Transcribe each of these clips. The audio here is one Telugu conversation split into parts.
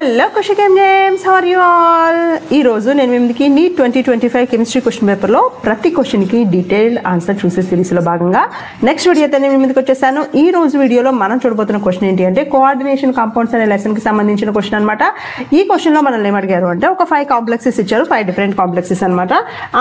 Hello Kushikam James, how are you all? ఈ రోజు నేను మీకు నీట్ 2025 కెమిస్ట్రీ క్వశ్చన్ పేపర్ లో ప్రతి క్వశ్చన్ కి డీటెయిల్డ్ ఆన్సర్ చూసే సిరీస్ లో భాగంగా నెక్స్ట్ వీడియో అయితే నేను ముందుకు వచ్చేసాను. ఈ రోజు వీడియోలో మనం చూడబోతున్న క్వశ్చన్ ఏంటి అంటే కోఆర్డినేషన్ కాంపౌండ్స్ అనే లెసన్ కి సంబంధించిన క్వశ్చన్ అన్నమాట. ఈ క్వశ్చన్ లో మనల్ని ఏమడిగారు అంటే ఒక 5 కాంప్లెక్సెస్ ఇచ్చారు, 5 డిఫరెంట్ కాంప్లెక్సెస్ అన్నమాట.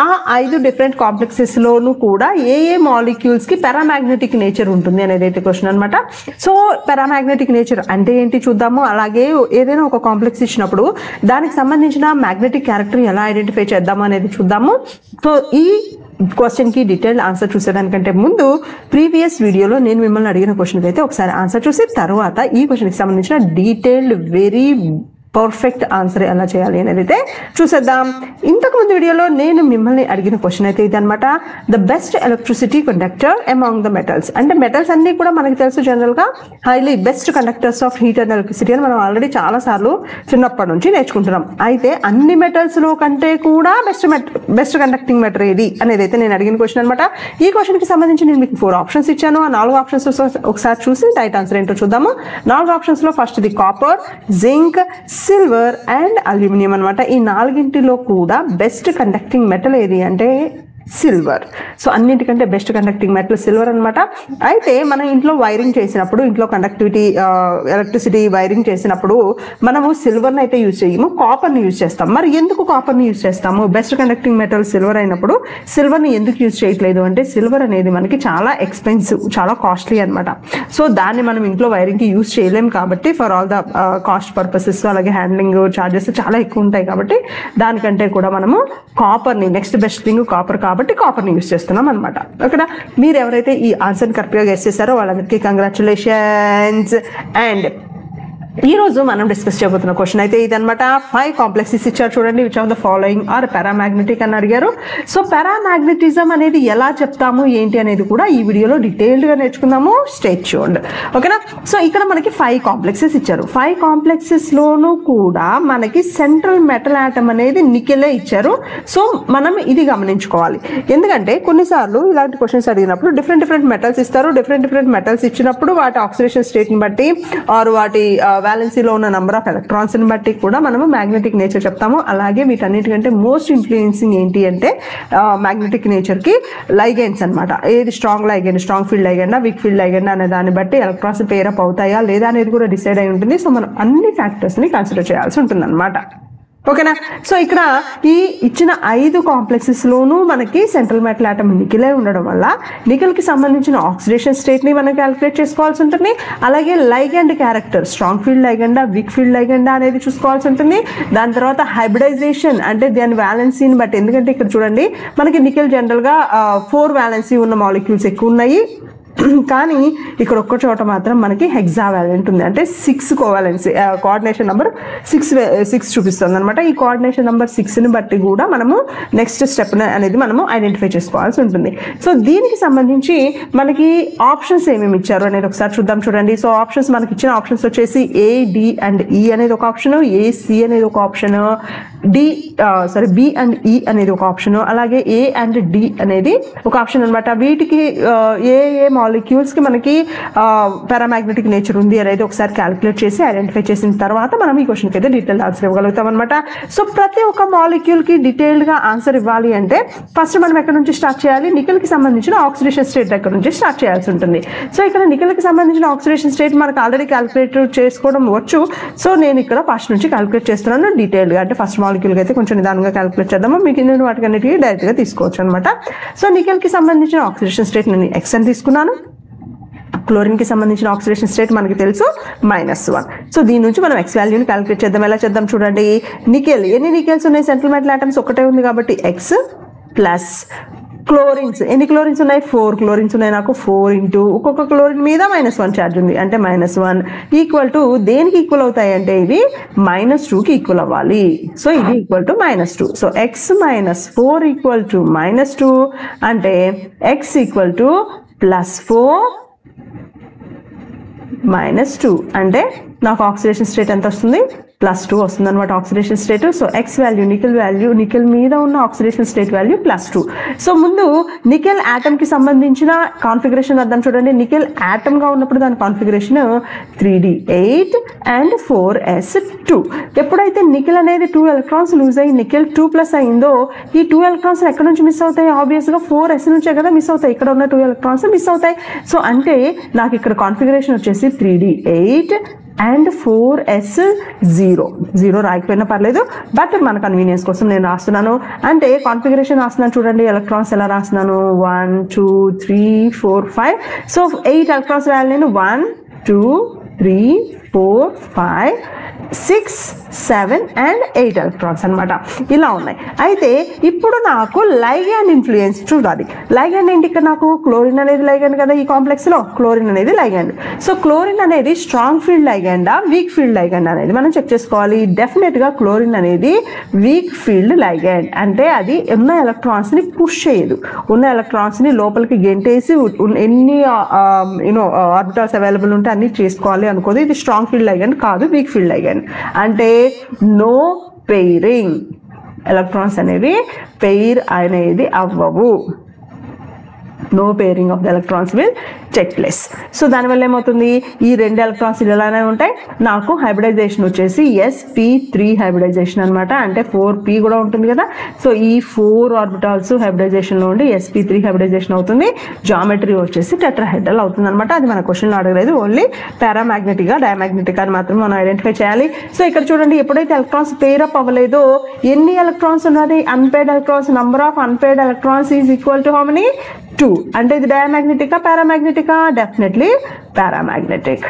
ఆ 5 డిఫరెంట్ కాంప్లెక్సెస్ లోను కూడా ఏ మాలిక్యూల్స్ కి పారామాగ్నెటిక్ నేచర్ ఉంటుంది అనేది అయితే క్వశ్చన్ అన్నమాట. సో పారామాగ్నెటిక్ నేచర్ అంటే ఏంటి చూద్దాము. అలాగే ఏదైనా ఒక కాంప్లెక్స్ ఇచ్చినప్పుడు దానికి సంబంధించిన మ్యాగ్నెటిక్ క్యారెక్టర్ ఎలా ఐడెంటిఫై చేద్దాము అనేది చూద్దాము. సో ఈ క్వశ్చన్ కి డీటెయిల్డ్ ఆన్సర్ చూసేదానికంటే ముందు ప్రీవియస్ వీడియోలో నేను మిమ్మల్ని అడిగిన క్వశ్చన్ అయితే ఒకసారి ఆన్సర్ చూసి తర్వాత ఈ క్వశ్చన్ కి సంబంధించిన డీటెయిల్డ్ వెరీ పర్ఫెక్ట్ ఆన్సర్ ఎలా చేయాలి అనేది అయితే చూసేద్దాం. ఇంతకు ముందు వీడియోలో నేను మిమ్మల్ని అడిగిన క్వశ్చన్ అయితే ఇది అనమాట. The best electricity conductor among the metals అంటే మెటల్స్ అన్ని కూడా మనకు తెలుసు జనరల్ గా highly best conductors of heat and electricity అని మనం ఆల్రెడీ చాలా సార్లు చిన్నప్పటి నుంచి నేర్చుకుంటున్నాం. అయితే అన్ని మెటల్స్ లో కంటే కూడా బెస్ట్ కండక్టింగ్ మెటర్ ఏది అనేది అయితే నేను అడిగిన క్వశ్చన్ అనమాట. ఈ క్వశ్చన్ కి సంబంధించి నేను మీకు 4 ఆప్షన్స్ ఇచ్చాను. ఆ 4 ఆప్షన్స్ ఒకసారి చూసి రైట్ ఆన్సర్ ఏంటో చూద్దాము. 4 ఆప్షన్స్ లో first the copper, zinc, silver and aluminium అనమాట. ఈ 4గింటిలో కూడా బెస్ట్ కండక్టింగ్ మెటల్ ఏది అంటే సిల్వర్. సో అన్నింటికంటే బెస్ట్ కండక్టింగ్ మెటల్ సిల్వర్ అనమాట. అయితే మనం ఇంట్లో వైరింగ్ చేసినప్పుడు, ఇంట్లో కండక్టివిటీ ఎలక్ట్రిసిటీ వైరింగ్ చేసినప్పుడు మనము సిల్వర్ని అయితే యూజ్ చేయము, కాపర్ని యూజ్ చేస్తాం. మరి ఎందుకు కాపర్ని యూజ్ చేస్తాము? బెస్ట్ కండక్టింగ్ మెటల్ సిల్వర్ అయినప్పుడు సిల్వర్ని ఎందుకు యూజ్ చేయట్లేదు అంటే సిల్వర్ అనేది మనకి చాలా ఎక్స్పెన్సివ్, చాలా కాస్ట్లీ అనమాట. సో దాన్ని మనం ఇంట్లో వైరింగ్కి యూజ్ చేయలేము కాబట్టి for all the cost purposes అలాగే హ్యాండ్లింగ్ ఛార్జెస్ చాలా ఎక్కువ ఉంటాయి కాబట్టి దానికంటే కూడా మనము కాపర్ని నెక్స్ట్ బెస్ట్ థింగ్ కాపర్ కాబట్టి కాపర్ని యూజ్ చేస్తున్నాం అనమాట. ఓకేనా? మీరు ఎవరైతే ఈ ఆన్సర్ని కరెక్ట్గా గెస్ చేశారో వాళ్ళందరికీ కంగ్రాచులేషన్స్. అండ్ ఈ రోజు మనం డిస్కస్ చేయబోతున్న క్వశ్చన్ అయితే ఇదనమాట. 5 కాంప్లెక్సెస్ ఇచ్చారు చూడండి. Which of the following are paramagnetic అని అడిగారు. సో పారామాగ్నెటిజం అనేది ఎలా చెప్తాము ఏంటి అనేది కూడా ఈ వీడియోలో డీటెయిల్డ్ గా నేర్చుకుందాము. Stay tuned. ఓకేనా? సో ఇక్కడ మనకి 5 కాంప్లెక్సెస్ ఇచ్చారు. 5 కాంప్లెక్సెస్ లోనూ కూడా మనకి సెంట్రల్ మెటల్ ఆటమ్ అనేది నికెలే ఇచ్చారు. సో మనం ఇది గమనించుకోవాలి. ఎందుకంటే కొన్నిసార్లు ఇలాంటి క్వశ్చన్స్ అడిగినప్పుడు డిఫరెంట్ మెటల్స్ ఇస్తారు. డిఫరెంట్ మెటల్స్ ఇచ్చినప్పుడు వాటి ఆక్సిడేషన్ స్టేట్ ని బట్టి ఆర్ వాటి వ్యాలెన్సీలో ఉన్న నంబర్ ఆఫ్ ఎలక్ట్రాన్స్ ని బట్టి కూడా మనము మ్యాగ్నెటిక్ నేచర్ చెప్తాము. అలాగే వీటన్నిటికంటే మోస్ట్ ఇన్ఫ్లుయెన్సింగ్ ఏంటి అంటే మ్యాగ్నెటిక్ నేచర్ కి లైగెండ్స్ అనమాట. ఏది strong ligand, strong field ligand, week field ligand అనే దాన్ని బట్టి ఎలక్ట్రాన్స్ పేరప్ అవుతాయా లేదా అనేది కూడా డిసైడ్ అయి ఉంటుంది. సో మనం అన్ని ఫ్యాక్టర్స్ ని కన్సిడర్ చేయాల్సి ఉంటుంది అనమాట. ఓకేనా? సో ఇక్కడ ఈ ఇచ్చిన 5 కాంప్లెక్సెస్ లోనూ మనకి సెంట్రల్ మెటల్ ఆటమ్ నికెలే ఉండడం వల్ల నికెల్ కి సంబంధించిన ఆక్సిడేషన్ స్టేట్ ని మనం క్యాలిక్యులేట్ చేసుకోవాల్సి ఉంటుంది. అలాగే లైగెండ్ క్యారెక్టర్ స్ట్రాంగ్ ఫీల్డ్ లైగెండా వీక్ ఫీల్డ్ లైగెండా అనేది చూసుకోవాల్సి ఉంటుంది. దాని తర్వాత హైబ్రిడైజేషన్ అంటే దాని వ్యాలెన్సీని బట్టి, ఎందుకంటే ఇక్కడ చూడండి మనకి నికెల్ జనరల్ గా 4 వ్యాలెన్సీ ఉన్న మాలిక్యూల్స్ ఎక్కువ ఉన్నాయి. కానీ ఇక్కడ ఒక్క చోట మాత్రం మనకి హెక్సా వ్యాలెంట్ ఉంది అంటే 6 కోవాలెన్సీ కోఆర్డినేషన్ నెంబర్ 6 చూపిస్తుంది అనమాట. ఈ కోఆర్డినేషన్ నెంబర్ 6ని బట్టి కూడా మనము నెక్స్ట్ స్టెప్ అనేది మనము ఐడెంటిఫై చేసుకోవాల్సి ఉంటుంది. సో దీనికి సంబంధించి మనకి ఆప్షన్స్ ఏమేమి ఇచ్చారు అనేది ఒకసారి చూద్దాం చూడండి. సో ఆప్షన్స్ మనకి ఇచ్చిన ఆప్షన్స్ వచ్చేసి A, D అండ్ E అనేది ఒక ఆప్షన్, A, C అనేది ఒక ఆప్షన్, B అండ్ E అనేది ఒక ఆప్షన్, అలాగే A అండ్ D అనేది ఒక ఆప్షన్ అనమాట. వీటికి ఏ మాలిక్యూల్స్ కి మనకి పారామాగ్నెటిక్ నేచర్ ఉంది అనేది ఒకసారి క్యాలిక్యులేట్ చేసి ఐడెంటిఫై చేసిన తర్వాత మనం ఈ క్వశ్చన్కి అయితే డీటెయిల్ ఆన్సర్ ఇవ్వగలుగుతాం అనమాట. సో ప్రతి ఒక్క మాలిక్యూల్ కి డీటెయిల్డ్ గా ఆన్సర్ ఇవ్వాలి అంటే ఫస్ట్ మనం ఎక్కడ నుంచి స్టార్ట్ చేయాలి? నికెల్ కి సంబంధించిన ఆక్సిడేషన్ స్టేట్ దగ్గర నుంచి స్టార్ట్ చేయాల్సి ఉంటుంది. సో ఇక్కడ నికెల్ కి సంబంధించిన ఆక్సిడేషన్ స్టేట్ మనకు ఆల్రెడీ క్యాలిక్యులేట్ చేసుకోవడం వచ్చు. సో నేను ఇక్కడ ఫస్ట్ నుంచి క్యాలిక్యులేట్ చేస్తున్నాను డీటెయిల్డ్ గా. అంటే ఫస్ట్ మాలిక్యూల్ అయితే కొంచెం నిదానంగా క్యాలిక్యులేట్ చేద్దాము, మిగిలిన వాటికన్నిటికీ డైరెక్ట్ గా తీసుకోవచ్చు అనమాట. సో నికెల్ కి సంబంధించిన ఆక్సిడేషన్ స్టేట్ నేను X అని తీసుకున్నాను. క్లోరిన్ కి సంబంధించిన ఆక్సిడేషన్ స్టేట్ మనకి తెలుసు -1. సో దీని నుంచి మనం X వాల్యూని క్యాలిక్యులేట్ చేద్దాం. ఎలా చేద్దాం చూడండి. నికెల్ ఎన్ని నికెల్స్ ఉన్నాయి? సెంట్రల్ మెటల్ ఆటమ్స్ ఒకటే ఉంది కాబట్టి X ప్లస్ క్లోరిన్స్ ఎన్ని క్లోరిన్స్ ఉన్నాయి? 4 క్లోరిన్స్ ఉన్నాయి. నాకు 4 ఇంటూ ఒక్కొక్క క్లోరిన్ మీద -1 ఛార్జ్ ఉంది అంటే -1 ఈక్వల్ టు దేనికి ఈక్వల్ అవుతాయి అంటే ఇవి -2కి ఈక్వల్ అవ్వాలి. సో ఇది equal to -2. So X - 4 equal to -2 అంటే X ఈక్వల్ టు +4 -2 అంటే నాకు ఆక్సిడేషన్ స్టేట్ ఎంత వస్తుంది +2 వస్తుంది అనమాట oxidation state. So X value nickel మీద ఉన్న ఆక్సిడేషన్ స్టేట్ వాల్యూ +2. సో ముందు నికెల్ ఆటమ్ కి సంబంధించిన కాన్ఫిగరేషన్ అర్థం చూడండి. నికెల్ ఆటమ్ గా ఉన్నప్పుడు దాని కాన్ఫిగరేషన్ 3d8 and 4s2. ఎప్పుడైతే నికెల్ అనేది 2 ఎలక్ట్రాన్స్ లూజ్ అయ్యి నికెల్ 2+ అయిందో ఈ 2 ఎలక్ట్రాన్స్ ఎక్కడ నుంచి మిస్ అవుతాయి? ఆబ్వియస్ గా 4s నుంచే కదా మిస్ అవుతాయి. ఇక్కడ ఉన్న 2 ఎలక్ట్రాన్స్ మిస్ అవుతాయి. సో అంటే నాకు ఇక్కడ కాన్ఫిగరేషన్ వచ్చేసి 3d8 and 4s0 రాయకపోయినా పర్లేదు, బట్ మన కన్వీనియన్స్ కోసం నేను రాస్తున్నాను. అంటే కాన్ఫిగరేషన్ రాస్తున్నాను చూడండి. ఎలక్ట్రాన్స్ ఎలా రాస్తున్నాను? 1 2 3 4 5. సో 8 ఎలక్ట్రాన్స్ రాయాలి నేను. 1 2 3 4 5 6 7 and 8 ఎలక్ట్రాన్స్ అనమాట. ఇలా ఉన్నాయి. అయితే ఇప్పుడు నాకు లైగాండ్ ఇన్ఫ్లుయెన్స్ చూడాలి. లైగాండ్ ఏంటి? ఇక్కడ నాకు క్లోరిన్ అనేది లైగాండ్ కదా ఈ కాంప్లెక్స్ లో. క్లోరిన్ అనేది లైగాండ్. సో క్లోరిన్ అనేది స్ట్రాంగ్ ఫీల్డ్ లైగాండా వీక్ ఫీల్డ్ లైగాండ్ అనేది మనం చెక్ చేసుకోవాలి. డెఫినెట్ గా క్లోరిన్ అనేది వీక్ ఫీల్డ్ లైగాండ్. అంటే అది ఉన్న ఎలక్ట్రాన్స్ ని పుష్ చేయదు. ఉన్న ఎలక్ట్రాన్స్ ని లోపలికి గెంటేసి ఎన్ని ఆర్బిటాల్స్ అవైలబుల్ ఉంటే అన్ని చేసుకోవాలి అనుకోదు. ఇది స్ట్రాంగ్ ఫీల్డ్ లైగాండ్ కాదు, వీక్ ఫీల్డ్ లైగాండ్. అంటే నో పెయిరింగ్, ఎలక్ట్రాన్స్ అనేవి పెయిర్ అనేది అవ్వవు. No pairing of the electrons will take place. So దానివల్ల ఏమవుతుంది? ఈ 2 ఎలక్ట్రాన్స్ ఇలానే ఉంటాయి. నాకు హైబ్రిడైజేషన్ వచ్చేసి sp3 హైబ్రిడైజేషన్ అనమాట. అంటే 4p కూడా ఉంటుంది కదా. సో ఈ 4 ఆర్బిటాల్స్ హైబ్రిడైజేషన్ లో ఉండి sp3 హైబ్రిడైజేషన్ అవుతుంది. జామెట్రీ వచ్చేసి టెట్రాహెడ్రల్ అవుతుంది అనమాట. అది మన క్వశ్చన్ లో అడగలేదు. ఓన్లీ పారామాగ్నెటిక్ గా డయామాగ్నెటిక్ అని మాత్రం మనం ఐడెంటిఫై చేయాలి. సో ఇక్కడ చూడండి, ఎప్పుడైతే ఎలక్ట్రాన్స్ పేర్ అప్ అవ్వలేదో ఎన్ని ఎలక్ట్రాన్స్ ఉన్నది? Unpaired electrons, number of unpaired electrons is equal to how many? 2. అంటే ఇది డయామాగ్నెటికా పారామాగ్నెటికా? Definitely paramagnetic.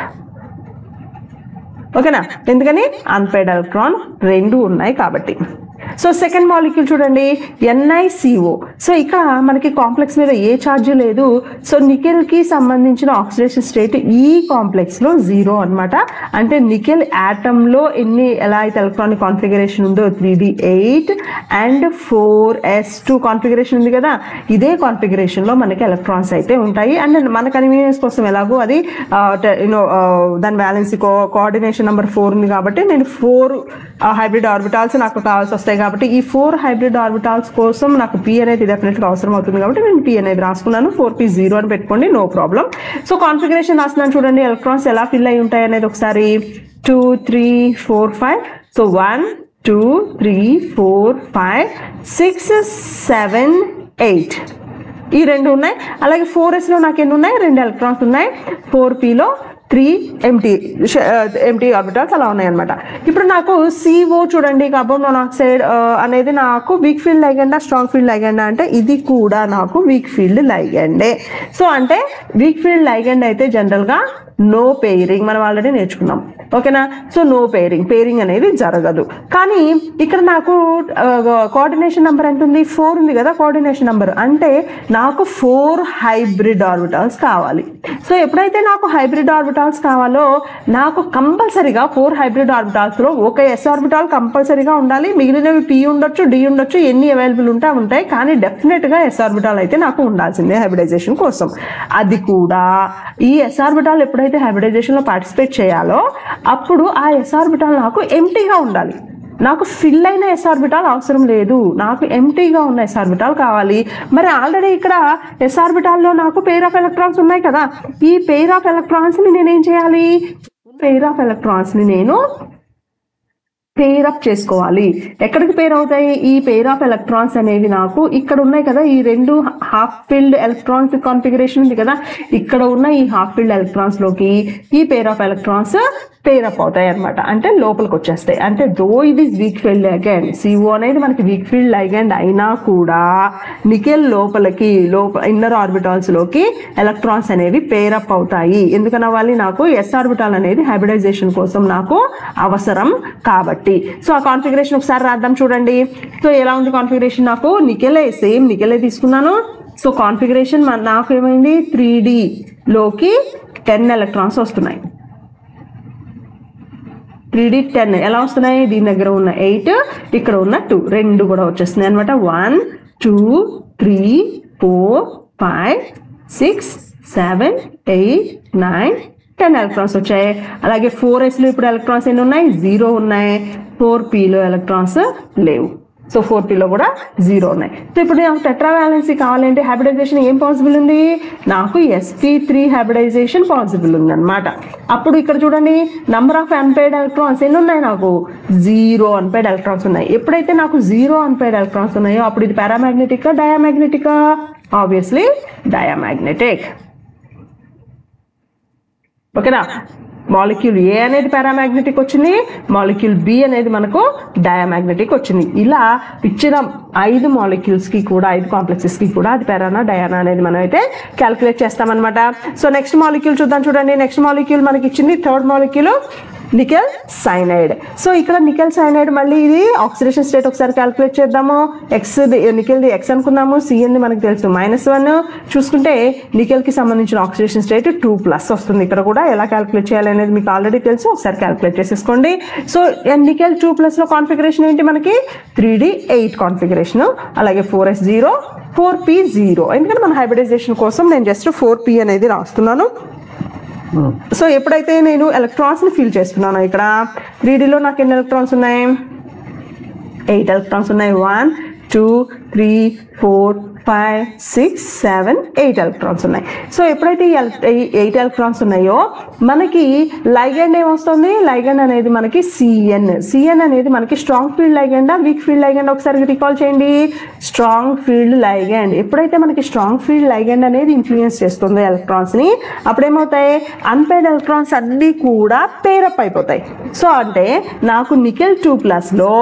ఓకేనా? ఎందుకని? అన్పేర్డ్ ఎలక్ట్రాన్ 2 ఉన్నాయి కాబట్టి. సో సెకండ్ మాలిక్యూల్ చూడండి, NiCO. సో ఇక్కడ మనకి కాంప్లెక్స్ మీద ఏ ఛార్జ్ లేదు. సో నికెల్ కి సంబంధించిన ఆక్సిడేషన్ స్టేట్ ఈ కాంప్లెక్స్ లో 0 అనమాట. అంటే నికెల్ ఆటమ్ లో ఎలా అయితే ఎలక్ట్రానిక్ కాన్ఫిగరేషన్ ఉందో 3d8 and 4s2 కాన్ఫిగరేషన్ ఉంది కదా, ఇదే కాన్ఫిగరేషన్ లో మనకి ఎలక్ట్రాన్స్ అయితే ఉంటాయి. అండ్ మన కన్వీనియన్స్ కోసం ఎలాగో అది దాని బ్యాలెన్స్ కోఆర్డినేషన్ నెంబర్ 4 ఉంది కాబట్టి నేను 4 హైబ్రిడ్ ఆర్బిటాల్స్ నాకు కావాల్సి వస్తాయి. కాబట్టి ఈ 4 హైబ్రిడ్ ఆర్బిటాల్స్ కోసం నాకు p అనేది డెఫినెట్గా అవసరం అవుతుంది కాబట్టి నేను p అనేది రాసుకున్నాను. 4p0 అని పెట్టుకోండి, నో ప్రాబ్లం. సో కాన్ఫిగరేషన్ రాస్తున్నాను చూడండి. ఎలక్ట్రాన్స్ ఎలా ఫిల్ అయి ఉంటాయి అనేది ఒకసారి 2 3 4 5. సో 1 2 3 4 5 6 7 8 ఈ 2 ఉన్నాయి. అలాగే 4s లో నాకు ఎన్ని ఉన్నాయి? 2 ఎలక్ట్రాన్స్ ఉన్నాయి. 4p లో 3 ఎంటీ ఆర్బిటాల్స్ అలా ఉన్నాయి అనమాట. ఇప్పుడు నాకు CO చూడండి, కార్బన్ మోనాక్సైడ్ అనేది నాకు వీక్ ఫీల్డ్ లైగండా స్ట్రాంగ్ ఫీల్డ్ లైగండా అంటే ఇది కూడా నాకు వీక్ ఫీల్డ్ లైగండే. సో అంటే వీక్ ఫీల్డ్ లైగండ్ అయితే జనరల్ గా నో పెయిరింగ్ మనం ఆల్రెడీ నేర్చుకున్నాం. ఓకేనా? సో నో పేరింగ్ అనేది జరగదు. కానీ ఇక్కడ నాకు కోఆర్డినేషన్ నెంబర్ ఎంత ఉంది? 4 ఉంది కదా కోఆర్డినేషన్ నెంబర్. అంటే నాకు 4 హైబ్రిడ్ ఆర్బిటాల్స్ కావాలి. సో ఎప్పుడైతే నాకు హైబ్రిడ్ ఆర్బిటాల్స్ కావాలో నాకు కంపల్సరీగా 4 హైబ్రిడ్ ఆర్బిటాల్స్ లో ఒక s ఆర్బిటాల్ కంపల్సరీగా ఉండాలి. మిగిలినవి p ఉండొచ్చు, d ఉండొచ్చు, ఎన్ని అవైలబుల్ ఉంటాయి. కానీ డెఫినెట్ గా s ఆర్బిటాల్ అయితే నాకు ఉండాల్సిందే హైబ్రిడైజేషన్ కోసం. అది కూడా ఈ s ఆర్బిటాల్ ఎప్పుడైతే హైబ్రిడైజేషన్ లో పార్టిసిపేట్ చేయాలో అప్పుడు ఆ s ఆర్బిటాల్ నాకు ఎంటీగా ఉండాలి. నాకు ఫిల్ అయిన s ఆర్బిటాల్ అవసరం లేదు, నాకు ఎంటీగా ఉన్న s ఆర్బిటాల్ కావాలి. మరి ఆల్రెడీ ఇక్కడ s ఆర్బిటాల్లో నాకు పెయిర్ ఆఫ్ ఎలక్ట్రాన్స్ ఉన్నాయి కదా, ఈ పెయిర్ ఆఫ్ ఎలక్ట్రాన్స్ ని నేనేం చేయాలి? పెయిర్ ఆఫ్ ఎలక్ట్రాన్స్ ని నేను పెయిర్ అప్ చేసుకోవాలి. ఎక్కడికి పెయిర్ అవుతాయి? ఈ పెయిర్ ఆఫ్ ఎలక్ట్రాన్స్ అనేవి నాకు ఇక్కడ ఉన్నాయి కదా, ఈ 2 హాఫ్ ఫిల్డ్ ఎలక్ట్రాన్స్ కాన్ఫిగరేషన్ ఉంది కదా, ఇక్కడ ఉన్న ఈ హాఫ్ ఫిల్డ్ ఎలక్ట్రాన్స్ లోకి ఈ pair of electrons pair up అవుతాయి అనమాట. అంటే లోపలికి వచ్చేస్తాయి. అంటే దో ఇది వీక్ ఫీల్డ్ లైగండ్, CO అనేది మనకి వీక్ ఫీల్డ్ లైగండ్ అయినా కూడా నికెల్ లోపలికి ఇన్నర్ ఆర్బిటాల్స్ లోకి ఎలక్ట్రాన్స్ అనేవి పెయిర్ అప్ అవుతాయి. ఎందుకని అవ్వాలి? నాకు s ఆర్బిటాల్ అనేది హైబ్రిడైజేషన్ కోసం నాకు అవసరం కాబట్టి. సో ఆ కాన్ఫిగరేషన్ ఒకసారి రాద్దాం చూడండి. సో ఎలా ఉంది కాన్ఫిగరేషన్? నాకు సేమ్ నికెలే తీసుకున్నాను. సో కాన్ఫిగరేషన్ నాకు ఏమైంది? 3D లోకి 10 ఎలక్ట్రాన్స్ వస్తున్నాయి. 3D 10 ఎలా వస్తున్నాయి? దీని దగ్గర ఉన్న 8, ఇక్కడ ఉన్న 2 రెండు కూడా వచ్చేస్తున్నాయి అనమాట. 1 2 3 4 5 6 7 8 9 10 ఎలక్ట్రాన్స్ వచ్చాయి. అలాగే 4sలో ఇప్పుడు ఎలక్ట్రాన్స్ ఎన్ని ఉన్నాయి? 0 ఉన్నాయి. 4pలో ఎలక్ట్రాన్స్ లేవు. సో 4pలో కూడా 0 ఉన్నాయి. సో ఇప్పుడు నాకు టెట్రా వ్యాలెన్సీ కావాలంటే హైబ్రిడైజేషన్ ఏం పాసిబుల్ ఉంది? నాకు sp3 హైబ్రిడైజేషన్ పాసిబుల్ ఉంది అనమాట. అప్పుడు ఇక్కడ చూడండి, నంబర్ ఆఫ్ అన్పైర్డ్ ఎలక్ట్రాన్స్ ఎన్ని ఉన్నాయి? నాకు 0 అన్పైర్డ్ ఎలక్ట్రాన్స్ ఉన్నాయి. ఎప్పుడైతే నాకు 0 అన్పైర్డ్ ఎలక్ట్రాన్స్ ఉన్నాయో అప్పుడు ఇది పారామాగ్నెటికా డయామాగ్నెటికా? Obviously diamagnetic. ఓకేనా? మాలిక్యూల్ ఏ అనేది పారామాగ్నెటిక్ వచ్చింది, మాలిక్యూల్ బి అనేది మనకు డయామాగ్నెటిక్ వచ్చింది. ఇలా ఇచ్చిన 5 మాలిక్యూల్స్ కి కూడా 5 కాంప్లెక్సెస్ కి కూడా అది పారానా డయానా అనేది మనం అయితే క్యాలిక్యులేట్ చేస్తామన్నమాట. సో నెక్స్ట్ మాలిక్యూల్ చూద్దాం. చూడండి, నెక్స్ట్ మాలిక్యూల్ మనకి ఇచ్చింది third molecule nickel cyanide. So ఇక్కడ నికెల్ సైనైడ్ మళ్ళీ ఇది ఆక్సిడేషన్ స్టేట్ ఒకసారి క్యాలిక్యులేట్ చేద్దాము. నికెల్ది ఎక్స్ అనుకున్నాము, సిఎన్ది మనకు తెలుసు -1. చూసుకుంటే నికెల్కి సంబంధించిన ఆక్సిడేషన్ స్టేట్ 2+ వస్తుంది. ఇక్కడ కూడా ఎలా క్యాలిక్యులేట్ చేయాలి అనేది మీకు ఆల్రెడీ తెలుసు, ఒకసారి క్యాలిక్యులేట్ చేసేసుకోండి. సో నికెల్ 2+లో కాన్ఫిగరేషన్ ఏంటి? మనకి 3d8 కాన్ఫిగరేషన్, అలాగే 4s0 4p0. ఎందుకంటే మన హైబ్రిడైజేషన్ కోసం నేను జస్ట్ 4p అనేది రాస్తున్నాను. సో ఎప్పుడైతే నేను ఎలక్ట్రాన్స్ ని ఫిల్ చేస్తున్నాను, ఇక్కడ 3Dలో నాకు ఎన్ని ఎలక్ట్రాన్స్ ఉన్నాయి? 8 ఎలక్ట్రాన్స్ ఉన్నాయి. 1 2 3 4 5 6 7 8 ఎలక్ట్రాన్స్ ఉన్నాయి. సో ఎప్పుడైతే ఈ 8 ఎలక్ట్రాన్స్ ఉన్నాయో మనకి లైగండ్ ఏమొస్తుంది? లైగండ్ అనేది మనకి సిఎన్ అనేది మనకి స్ట్రాంగ్ ఫీల్డ్ లైగండా వీక్ ఫీల్డ్ లైగండ్? ఒకసారి రికాల్ చేయండి. Strong field ligand. ఎప్పుడైతే మనకి స్ట్రాంగ్ ఫీల్డ్ లైగండ్ అనేది ఇన్ఫ్లుయెన్స్ చేస్తుందో ఎలక్ట్రాన్స్ ని, అప్పుడేమవుతాయి? అన్పైర్డ్ ఎలక్ట్రాన్స్ అన్ని కూడా పేరప్ అయిపోతాయి. సో అంటే నాకు నికెల్ 2+లో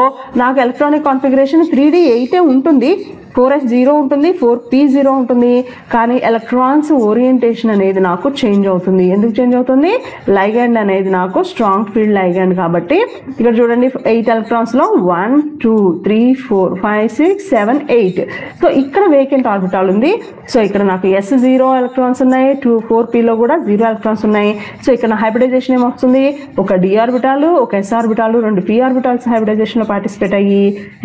నాకు ఎలక్ట్రానిక్ కాన్ఫిగరేషన్ 3d8 ఉంటుంది, 4s0 ఉంటుంది, 4p0 ఉంటుంది. కానీ ఎలక్ట్రాన్స్ ఓరియంటేషన్ అనేది నాకు చేంజ్ అవుతుంది. ఎందుకు చేంజ్ అవుతుంది? లైగండ్ అనేది నాకు స్ట్రాంగ్ ఫీల్డ్ లైగండ్ కాబట్టి. ఇక్కడ చూడండి, 8 ఎలక్ట్రాన్స్ లో 1 2 3 4 5 6 7 8. సో ఇక్కడ వేకెంట్ ఆర్బిటాల్ ఉంది. సో ఇక్కడ నాకు s0 ఎలక్ట్రాన్స్ ఉన్నాయి, 4pలో కూడా 0 ఎలక్ట్రాన్స్ ఉన్నాయి. సో ఇక్కడ హైబ్రిడైజేషన్ ఏమొస్తుంది? ఒక d ఆర్బిటాల్, ఒక s orbital, 2 p orbitals hybridization లో పార్టిసిపేట్ అయ్యి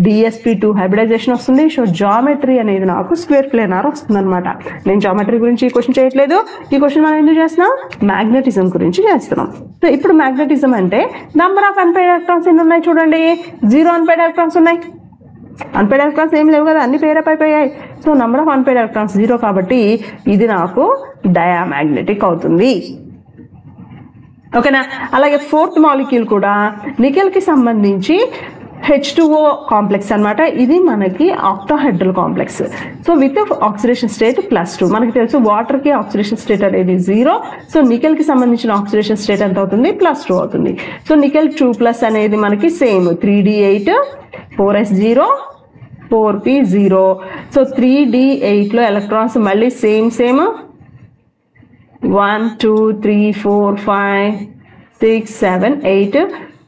dsp2 హైబ్రిడైజేషన్ వస్తుంది. సో జామెట్రీ అనేది నాకు స్క్వేర్ ప్లేనార్ వస్తుంది అనమాట. నేను జామెట్రీ గురించి ఈ క్వశ్చన్ చేయట్లేదు. ఈ క్వశ్చన్ మనం ఎందుకు చేస్తున్నాం? మ్యాగ్నెటిజం గురించి చేస్తున్నాం. సో ఇప్పుడు మ్యాగ్నెటిజం అంటే నంబర్ ఆఫ్ అన్పైర్డ్ ఎలక్ట్రాన్స్ ఎన్ని ఉన్నాయి? చూడండి, 0 అన్పైర్డ్ ఎలక్ట్రాన్స్ ఉన్నాయి. అన్పైర్డ్ ఎలక్ట్రాన్స్ ఏం లేవు కదా, అన్ని పేరప్ అయిపోయాయి. So number of unpaired electrons 0 కాబట్టి ఇది నాకు డయామాగ్నెటిక్ అవుతుంది. ఓకేనా? అలాగే ఫోర్త్ మాలిక్యూల్ కూడా నికెల్ కి సంబంధించి H2O కాంప్లెక్స్ అనమాట. ఇది మనకి octahedral complex. So with oxidation state +2. మనకి తెలుసు వాటర్ కి ఆక్సిడేషన్ స్టేట్ అనేది 0. సో నికెల్ కి సంబంధించిన ఆక్సిడేషన్ స్టేట్ ఎంత అవుతుంది? +2 అవుతుంది. సో నికెల్ 2+ అనేది మనకి same 3d8 4s0 4p0. So 3d8లో ఎలక్ట్రాన్స్ మళ్ళీ same 1 2 3 4 5 6 7 8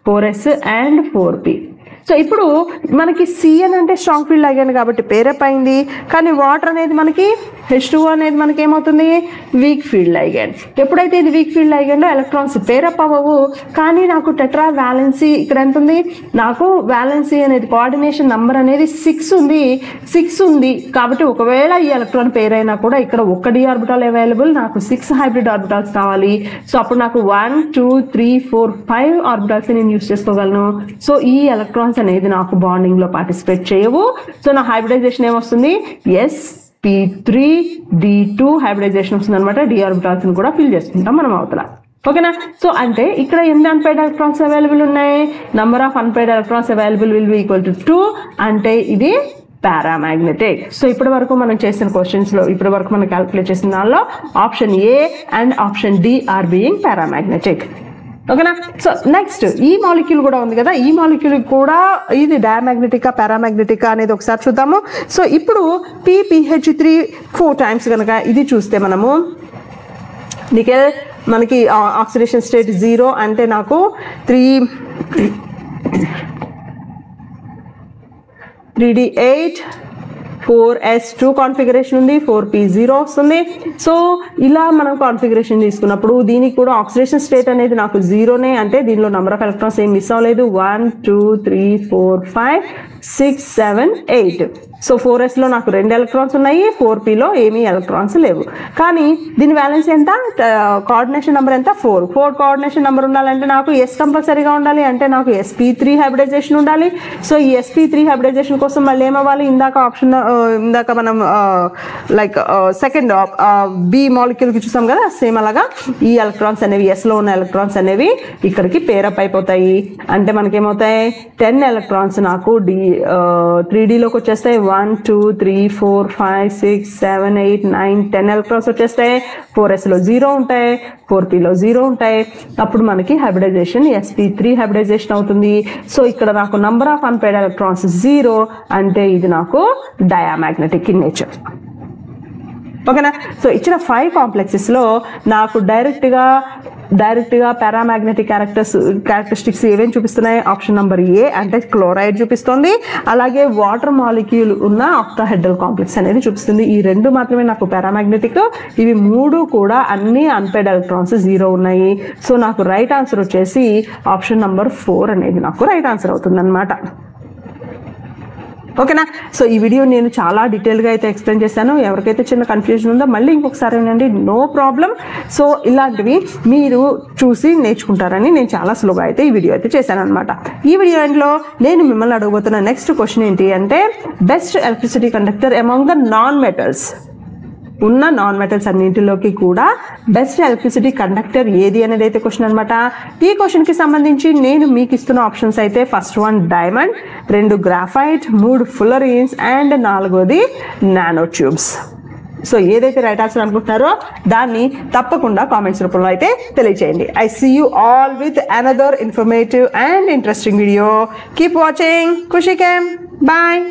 4s and 4p. So ఇప్పుడు మనకి సిఎన్ అంటే స్ట్రాంగ్ ఫీల్డ్ లైగండ్ కాబట్టి పేరప్ అయింది. కానీ వాటర్ అనేది మనకి H2O అనేది మనకి ఏమవుతుంది? Week field ligand. ఎప్పుడైతే ఇది week field ligand electrons pair up అవ్వవు. కానీ నాకు టెట్రా వ్యాలెన్సీ ఇక్కడ ఎంత ఉంది? నాకు వ్యాలెన్సీ అనేది కోఆర్డినేషన్ నంబర్ అనేది 6 ఉంది. కాబట్టి ఒకవేళ ఈ ఎలక్ట్రాన్ పేర్ అయినా కూడా ఇక్కడ ఒక d ఆర్బిటాల్ అవైలబుల్, నాకు 6 హైబ్రిడ్ ఆర్బిటాల్స్ కావాలి. సో అప్పుడు నాకు 1 2 3 4 5 ఆర్బిటాల్స్ నేను యూస్ చేసుకోగలను. సో ఈ ఎలక్ట్రాన్స్ అనేది నాకు బాండింగ్ లో పార్టిసిపేట్ చేయవు. సో నా హైబ్రిడైజేషన్ ఏమొస్తుంది? sp3d2 హైబ్రిడైజేషన్ వస్తుంది అనమాట. d ఆర్బిటాల్స్ కూడా ఫిల్ చేసుకుంటాం మనం అవతల. ఓకేనా? సో అంటే ఇక్కడ ఎన్ని అన్పైర్డ్ ఎలక్ట్రాన్స్ అవైలబుల్ ఉన్నాయి? Number of unpaired electrons available will be equal to 2. అంటే ఇది పారామాగ్నెటిక్. సో ఇప్పటి వరకు మనం చేసిన క్వశ్చన్స్ లో, ఇప్పటి వరకు మనం క్యాలిక్యులేట్ చేసిన దానిలో option A and option D are being paramagnetic. ఓకేనా? సో నెక్స్ట్ ఈ మాలిక్యూల్ కూడా ఉంది కదా, ఈ మాలిక్యూల్ కూడా ఇది డయామాగ్నెటికా పారామాగ్నెటికా అనేది ఒకసారి చూద్దాము. సో ఇప్పుడు PPH3 4 టైమ్స్ కనుక ఇది చూస్తే మనము నికెల్ మనకి ఆక్సిడేషన్ స్టేట్ 0 అంటే నాకు 3d8 4s2 కాన్ఫిగరేషన్ ఉంది, 4p0 వస్తుంది. సో ఇలా మనం కాన్ఫిగరేషన్ తీసుకున్నప్పుడు దీనికి కూడా ఆక్సిడేషన్ స్టేట్ అనేది నాకు 0నే. అంటే దీనిలో నెంబర్ ఆఫ్ ఎలక్ట్రాన్స్ ఏం మిస్ అవ్వలేదు. 1 2 3 4 5 6 7 8. సో 4sలో నాకు 2 ఎలక్ట్రాన్స్ ఉన్నాయి, 4pలో ఏమీ ఎలక్ట్రాన్స్ లేవు. కానీ దీని వ్యాలెన్స్ ఎంత, కోఆర్డినేషన్ నెంబర్ ఎంత, 4 కోఆర్డినేషన్ నెంబర్ ఉండాలంటే నాకు s కంపల్సరీగా ఉండాలి, అంటే నాకు sp3 హైబ్రిడైజేషన్ ఉండాలి. సో ఈ sp3 హైబ్రిడైజేషన్ కోసం మళ్ళీ ఏమవ్వాలి, ఇందాక మనం లైక్ సెకండ్ బి మాలిక్యూల్కి చూసాం కదా, సేమ్ అలాగా ఈ ఎలక్ట్రాన్స్ అనేవి ఎస్లో ఉన్న ఎలక్ట్రాన్స్ అనేవి ఇక్కడికి పేరప్ అయిపోతాయి. అంటే మనకేమవుతాయి, 10 ఎలక్ట్రాన్స్ నాకు 3Dలోకి వచ్చేస్తాయి. 1 2 3 4 5 6 7 8 9 10 ఎలక్ట్రాన్స్ వచ్చేస్తాయి. 4sలో 0 ఉంటాయి, 4pలో 0 ఉంటాయి. అప్పుడు మనకి హైబ్రిడైజేషన్ sp3 హైబ్రిడైజేషన్ అవుతుంది. సో ఇక్కడ నాకు నంబర్ ఆఫ్ అన్పేర్డ్ ఎలక్ట్రాన్స్ 0, అంటే ఇది నాకు డయామాగ్నెటిక్ ఇన్ నేచర్. ఓకేనా. సో ఇచ్చిన 5 కాంప్లెక్సెస్లో నాకు డైరెక్ట్గా పారామాగ్నెటిక్ క్యారెక్టరిస్టిక్స్ ఏమేమి చూపిస్తున్నాయి, ఆప్షన్ నెంబర్ ఏ అంటే క్లోరైడ్ చూపిస్తుంది, అలాగే వాటర్ మాలిక్యూల్ ఉన్న ఆక్టాహెడ్రల్ కాంప్లెక్స్ అనేది చూపిస్తుంది. ఈ 2 మాత్రమే నాకు పారామాగ్నెటిక్, ఇవి 3 కూడా అన్ని అన్పేర్డ్ ఎలక్ట్రాన్స్ 0 ఉన్నాయి. సో నాకు రైట్ ఆన్సర్ వచ్చేసి ఆప్షన్ నెంబర్ 4 అనేది నాకు రైట్ ఆన్సర్ అవుతుంది అనమాట. ఓకేనా. సో ఈ వీడియో నేను చాలా డీటెయిల్గా అయితే ఎక్స్ప్లెయిన్ చేశాను. ఎవరికైతే చిన్న కన్ఫ్యూజన్ ఉందో మళ్ళీ ఇంకొకసారి వినండి, నో ప్రాబ్లం. సో ఇలాంటివి మీరు చూసి నేర్చుకుంటారని నేను చాలా స్లోగా అయితే ఈ వీడియో అయితే చేశాను అనమాట. ఈ వీడియో ఎండ్లో నేను మిమ్మల్ని అడగబోతున్న నెక్స్ట్ క్వశ్చన్ ఏంటి అంటే, best electricity conductor among the non metals. ఉన్న నాన్ మెటల్స్ అన్నింటిలోకి కూడా బెస్ట్ ఎలక్ట్రిసిటీ కండక్టర్ ఏది అనేది అయితే క్వశ్చన్ అనమాట. ఈ క్వశ్చన్కి సంబంధించి నేను మీకు ఇస్తున్న ఆప్షన్స్ అయితే, first 1 diamond, 2 graphite, 3 fullerenes and 4ది నానో ట్యూబ్స్. సో ఏదైతే రైట్ ఆన్సర్ అనుకుంటున్నారో దాన్ని తప్పకుండా కామెంట్స్ రూపంలో అయితే తెలియచేయండి. I see you all with another informative and interesting video. Keep watching Khushi cam. Bye.